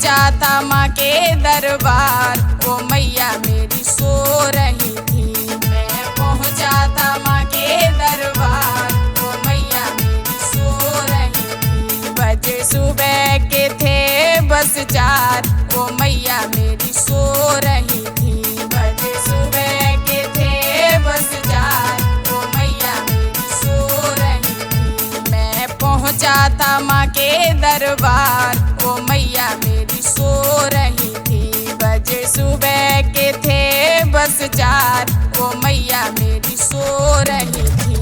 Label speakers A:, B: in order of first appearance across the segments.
A: पहुँचा था माँ के दरबार, वो मैया मेरी सो रही थी। मैं पहुँचा था माँ के दरबार, वो मैया मेरी सो रही थी। बजे सुबह के थे बस 4, वो मैया मेरी सो रही थी। बजे सुबह के थे बस 4, वो मैया मेरी सो रही थी। मैं पहुँचा था माँ के दरबार, वो मैया मेरी सो रही थी। बजे सुबह के थे बस 4, वो मैया मेरी सो रही थी।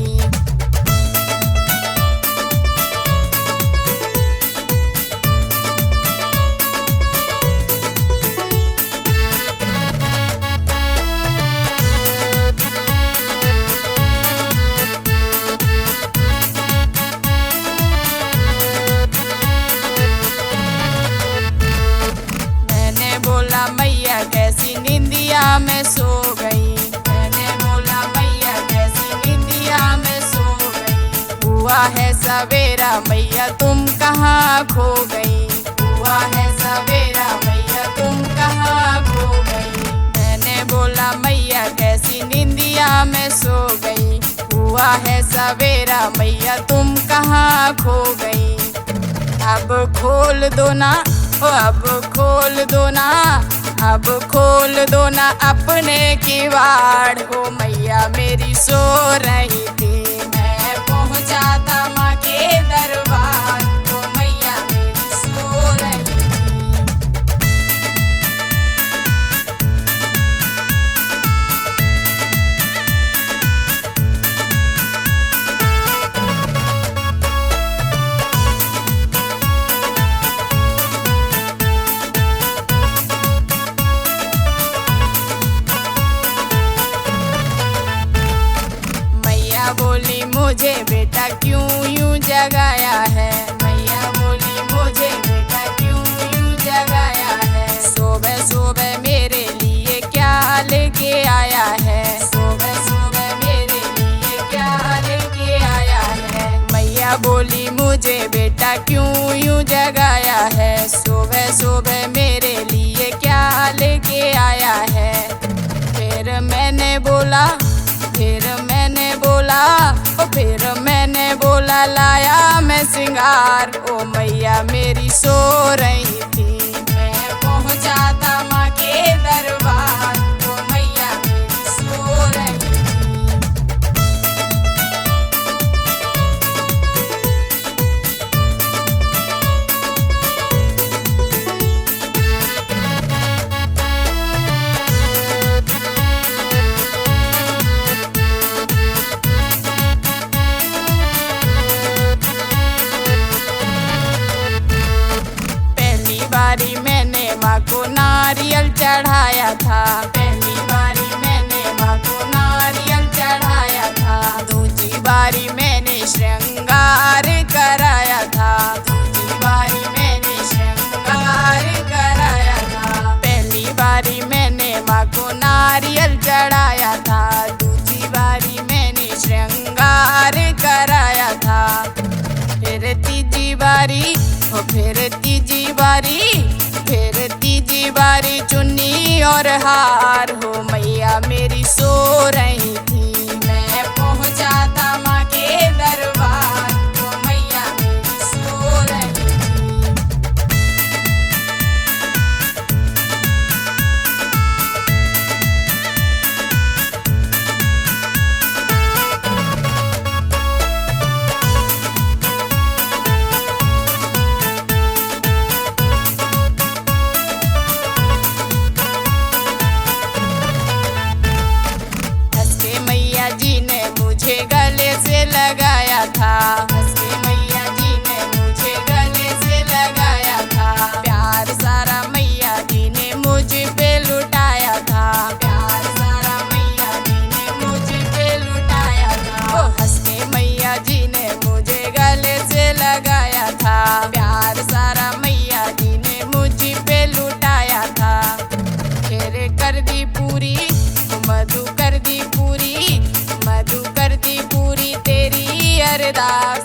A: बोला मैया कैसी निंदिया में सो गई। मैंने बोला मैया कैसी निंदिया में सो गई। हुआ है सवेरा मैया तुम कहाँ खो गई। हुआ है सवेरा मैया तुम कहाँ खो गई। मैंने बोला मैया कैसी निंदिया में सो गई। हुआ है सवेरा मैया तुम कहाँ खो गई। अब खोल दो ना, अब खोल दो ना, अब खोल दो ना अपने किवाड़, हो मैया मेरी सो रही थी। मैं पहुँचा था माँ के दरबार, हो मैया मेरी सो रही थी। बोली मुझे बेटा क्यों यूं जगाया है। मैया बोली मुझे बेटा क्यों यूं जगाया है। सुबह सुबह मेरे लिए क्या लेके आया है। सुबह सुबह मेरे लिए क्या लेके आया है। मैया बोली मुझे बेटा क्यों यूं जगाया है। सुबह सुबह मेरे लिए क्या लेके आया है। फिर मैंने बोला, फिर मैंने बोला लाया मैं सिंगार, ओ मैया मेरी सो रही थी। मैं पहुँचा था माँ के दरबार, ओ मैया मेरी सो रही थी। बारी मैंने माँ को नारियल चढ़ाया था। पहली बारी मैंने माँ को नारियल चढ़ाया था। दूसरी बारी मैंने श्रृंगार कराया था। दूसरी बारी मैंने श्रृंगार कराया था। पहली बारी मैंने माँ को नारियल चढ़ाया था। दूसरी बारी मैंने श्रृंगार कराया था। फिर तीसरी बारी, फिर तीसरी बारी चुन्नी और हार, हो मैया मेरी सो रही थी। मैं पहुँचा था माँ के दरबार, हो मैया मेरी सो रही थी। गले से लगाया था। हंसी मैया जी ने मुझे गले से लगाया था। प्यार सारा मैया जी ने मुझ पे लुटाया था। प्यार सारा मैया जी ने मुझ पे लुटाया था। ओ हंस के मैया जी ने मुझे गले से लगाया था। प्यार सारा मैया जी ने मुझ पे लुटाया था। फिर कर दी पूरी मधु कर दी पूरी, मधु कर दी पूरी तेरी अरदास।